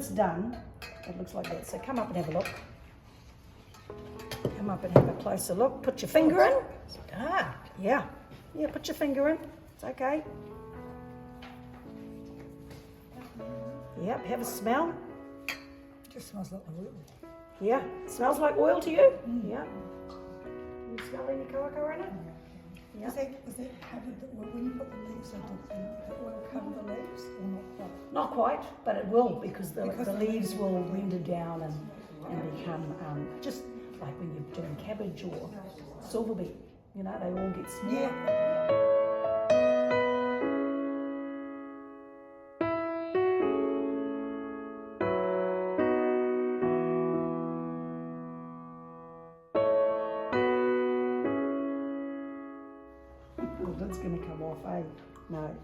it's done, it looks like that. So come up and have a look. Come up and have a closer look. Put your finger in. Ah, yeah. Yeah, put your finger in. It's okay. Yep, have a smell. It just smells like oil. Yeah, smells like oil to you? Yeah. You smell any kawakawa in it? Yeah. Is that covered, when you put the leaves into the oil cover the leaves or not quite? Not quite, but it will because the leaves will render down and become just like when you're doing cabbage or silver beet. You know, they all get smaller. Yeah. That's going to come off, eh? No.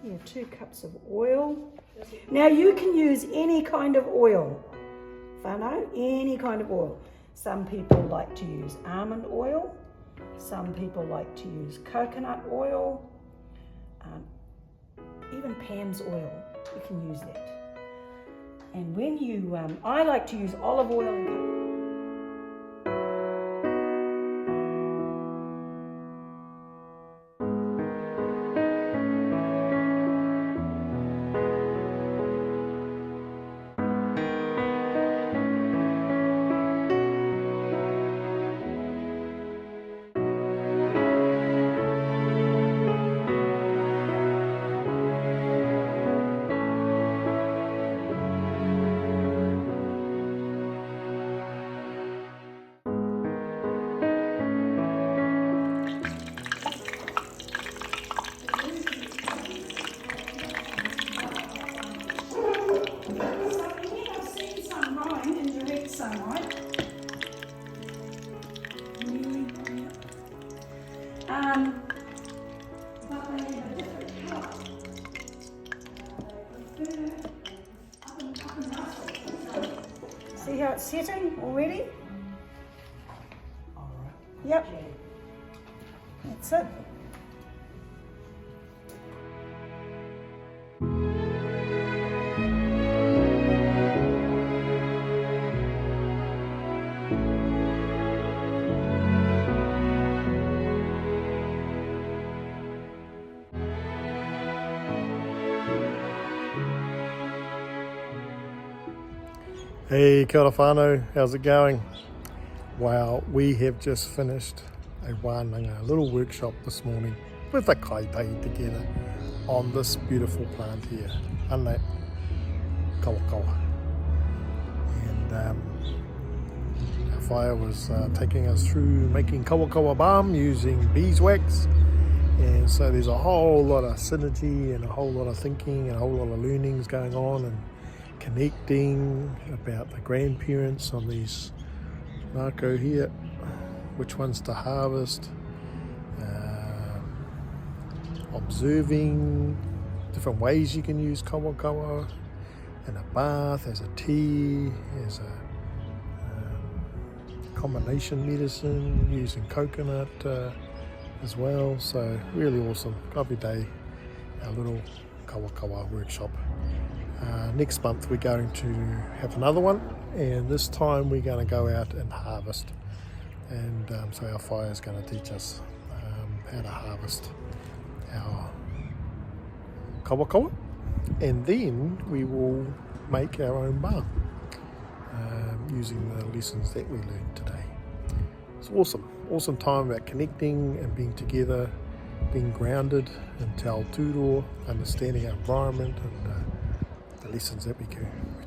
Yeah, 2 cups of oil. Now you can use any kind of oil, whanau, any kind of oil. Some people like to use almond oil. Some people like to use coconut oil. Even Pam's oil, you can use that. And when you, I like to use olive oil and coconut. See how it's setting already? Yep. That's it. Hey, kia ora whanau, how's it going? Wow, we have just finished a wānanga, a little workshop this morning with a kaitahi together on this beautiful plant here, unwell, Kawakawa. And our fire was taking us through making Kawakawa balm using beeswax. And so there's a whole lot of synergy and a whole lot of thinking and a whole lot of learnings going on and connecting about the grandparents on these mako here, which ones to harvest, observing different ways you can use kawakawa in a bath, as a tea, as a combination medicine, using coconut as well. So really awesome. Every day our little kawakawa workshop. Next month we're going to have another one, and this time we're going to go out and harvest, and so our fire is going to teach us how to harvest our kawakawa, and then we will make our own balm using the lessons that we learned today. It's awesome time about connecting and being together, being grounded in te Aotearoa, understanding our environment and the lessons that we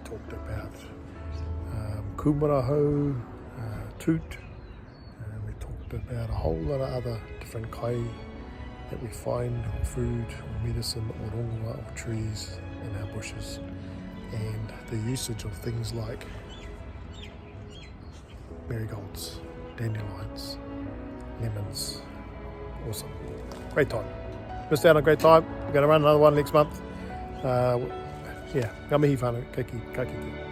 talked about. Kumarahau, toot, we talked about a whole lot of other different kai that we find, or food, or medicine, or rongoā, or trees in our bushes, and the usage of things like marigolds, dandelions, lemons. Awesome. Great time. Missed out on a great time. We're going to run another one next month. Yeah, ngā mihi whanau, ka kite.